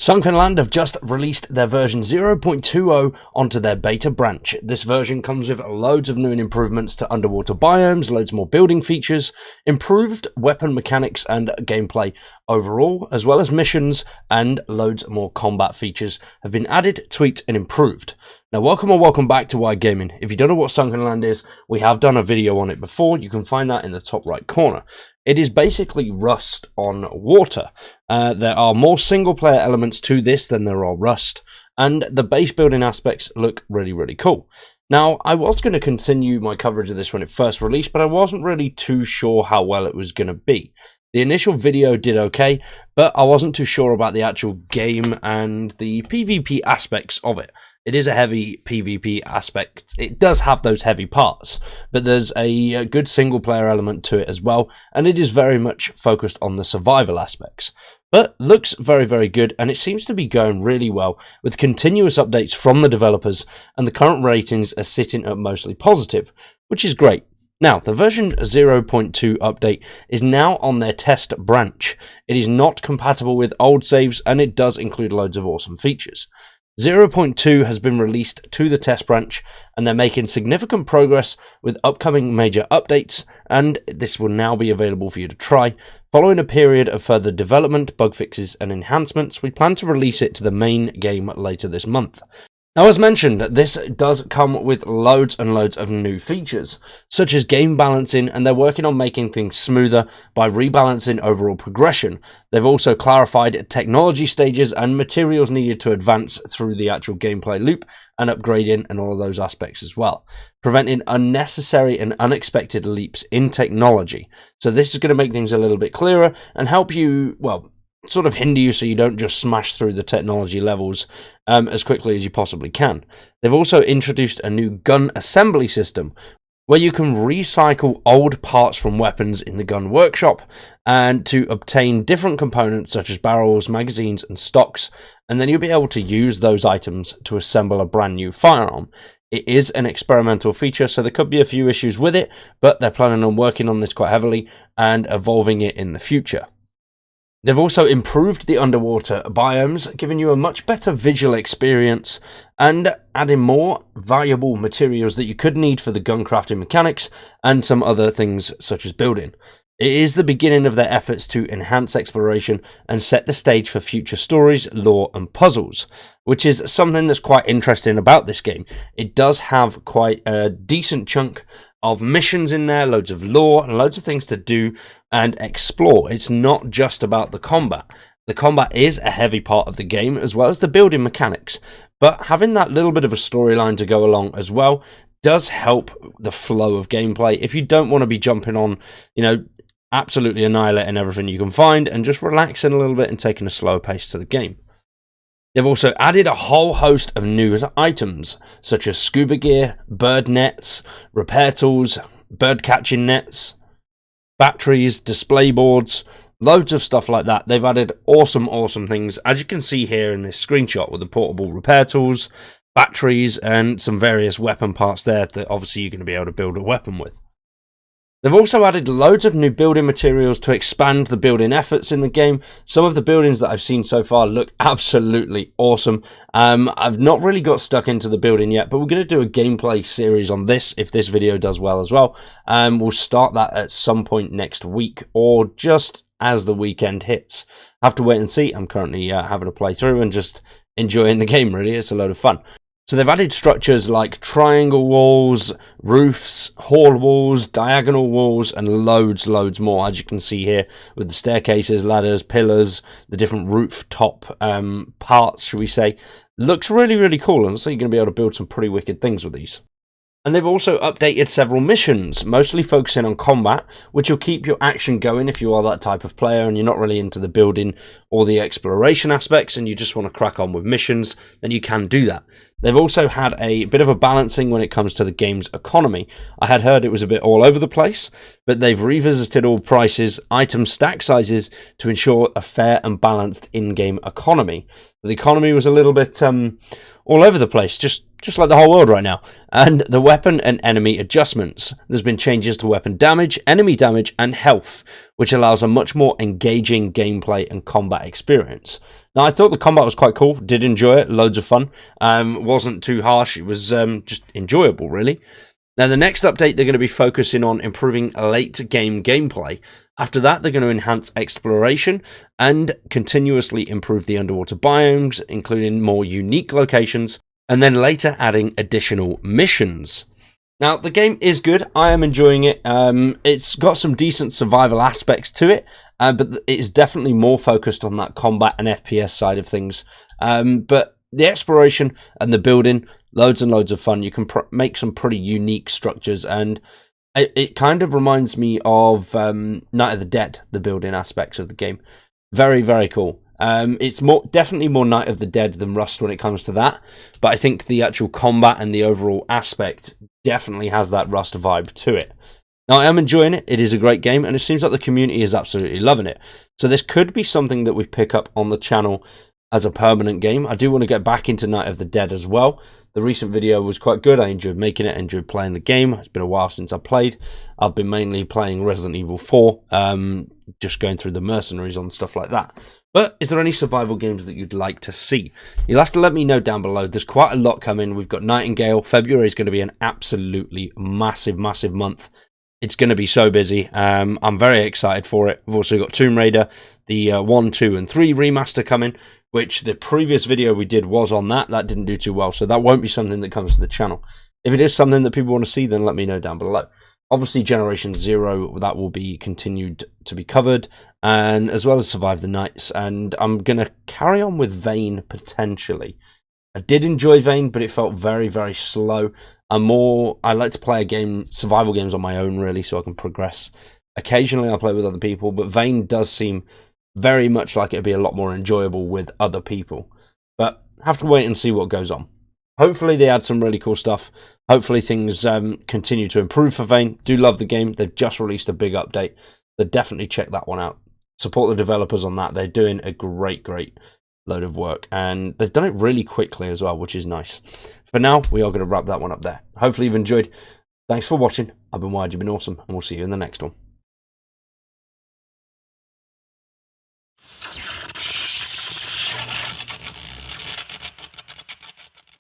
Sunkenland have just released their version 0.20 onto their beta branch. This version comes with loads of new improvements to underwater biomes, loads more building features, improved weapon mechanics and gameplay overall, as well as missions, and loads more combat features have been added, tweaked and improved. Now welcome back to Wide Gaming. If you don't know what Sunkenland is, we have done a video on it before. You can find that in the top right corner. It is basically Rust on water. There are more single player elements to this than there are Rust, and the base building aspects look really cool. Now, I was going to continue my coverage of this when it first released, but I wasn't really too sure how well it was going to be. The initial video did okay, but I wasn't too sure about the actual game and the PvP aspects of it. It is a heavy PvP aspect. It does have those heavy parts, but there's a good single player element to it as well, and it is very much focused on the survival aspects. But looks very good, and it seems to be going really well with continuous updates from the developers, and the current ratings are sitting at mostly positive, which is great. Now, the version 0.2 update is now on their test branch. It is not compatible with old saves, and it does include loads of awesome features. 0.2 has been released to the test branch, and they're making significant progress with upcoming major updates, and this will now be available for you to try. Following a period of further development, bug fixes and enhancements, we plan to release it to the main game later this month. Now, as mentioned, this does come with loads and loads of new features, such as game balancing, and they're working on making things smoother by rebalancing overall progression. They've also clarified technology stages and materials needed to advance through the actual gameplay loop and upgrading and all of those aspects as well, preventing unnecessary and unexpected leaps in technology. So this is going to make things a little bit clearer and help you, well, sort of hinder you so you don't just smash through the technology levels as quickly as you possibly can. They've also introduced a new gun assembly system where you can recycle old parts from weapons in the gun workshop and to obtain different components such as barrels, magazines and stocks, and then you'll be able to use those items to assemble a brand new firearm. It is an experimental feature, so there could be a few issues with it, but they're planning on working on this quite heavily and evolving it in the future. They've also improved the underwater biomes, giving you a much better visual experience and adding more valuable materials that you could need for the gun crafting mechanics and some other things such as building. It is the beginning of their efforts to enhance exploration and set the stage for future stories, lore and puzzles, which is something that's quite interesting about this game. It does have quite a decent chunk of missions in there, loads of lore and loads of things to do and explore. It's not just about the combat. The combat is a heavy part of the game as well as the building mechanics, but having that little bit of a storyline to go along as well does help the flow of gameplay. If you don't want to be jumping on, absolutely annihilating everything you can find and just relaxing a little bit and taking a slower pace to the game. They've also added a whole host of new items, such as scuba gear, bird nets, repair tools, bird catching nets, batteries, display boards, loads of stuff like that. They've added awesome things, as you can see here in this screenshot, with the portable repair tools, batteries, and some various weapon parts there that obviously you're going to be able to build a weapon with. They've also added loads of new building materials to expand the building efforts in the game. Some of the buildings that I've seen so far look absolutely awesome. I've not really got stuck into the building yet, but we're going to do a gameplay series on this if this video does well as well. We'll start that at some point next week or just as the weekend hits. I have to wait and see. I'm currently having a playthrough and just enjoying the game, really. It's a load of fun. So they've added structures like triangle walls, roofs, hall walls, diagonal walls, and loads more, as you can see here, with the staircases, ladders, pillars, the different rooftop parts, should we say. Looks really cool, and so you're going to be able to build some pretty wicked things with these. And they've also updated several missions, mostly focusing on combat, which will keep your action going if you are that type of player and you're not really into the building or the exploration aspects and you just want to crack on with missions, then you can do that. They've also had a bit of a balancing when it comes to the game's economy. I had heard it was a bit all over the place, but they've revisited all prices, item stack sizes to ensure a fair and balanced in-game economy. The economy was a little bit all over the place, just like the whole world right now. And the weapon and enemy adjustments. There's been changes to weapon damage, enemy damage, and health, which allows a much more engaging gameplay and combat experience. Now, I thought the combat was quite cool. Did enjoy it. Loads of fun. Wasn't too harsh. It was just enjoyable, really. Now, the next update, they're going to be focusing on improving late game gameplay. After that, they're going to enhance exploration and continuously improve the underwater biomes, including more unique locations, and then later adding additional missions. Now, the game is good. I am enjoying it. It's got some decent survival aspects to it, but it's definitely more focused on that combat and FPS side of things. But the exploration and the building, loads and loads of fun. You can make some pretty unique structures, and it kind of reminds me of Night of the Dead, the building aspects of the game. Very, very cool. It's definitely more Night of the Dead than Rust when it comes to that, but I think the actual combat and the overall aspect definitely has that Rust vibe to it. Now, I am enjoying it. It is a great game, and it seems like the community is absolutely loving it. So this could be something that we pick up on the channel as a permanent game. I do want to get back into Night of the Dead as well. The recent video was quite good. I enjoyed making it, enjoyed playing the game. It's been a while since I played. I've been mainly playing Resident Evil 4, just going through the mercenaries and stuff like that. But is there any survival games that you'd like to see? You'll have to let me know down below. There's quite a lot coming. We've got Nightingale. February is going to be an absolutely massive, massive month. It's going to be so busy. I'm very excited for it. We've also got Tomb Raider, the 1, 2, and 3 remaster coming, which the previous video we did was on that. That didn't do too well, so that won't be something that comes to the channel. If it is something that people want to see, then let me know down below. Obviously, Generation Zero, that will be continued to be covered, and as well as Survive the Nights. And I'm going to carry on with Vane, potentially. I did enjoy Vane, but it felt very, very slow. I like to play survival games on my own, really, so I can progress. Occasionally, I'll play with other people, but Vane does seem very much like it'd be a lot more enjoyable with other people. But have to wait and see what goes on. Hopefully they add some really cool stuff. Hopefully things continue to improve for Vane. Do love the game. They've just released a big update. So definitely check that one out. Support the developers on that. They're doing a great load of work. And they've done it really quickly as well, which is nice. For now, we are going to wrap that one up there. Hopefully you've enjoyed. Thanks for watching. I've been Wired, you've been awesome, and we'll see you in the next one.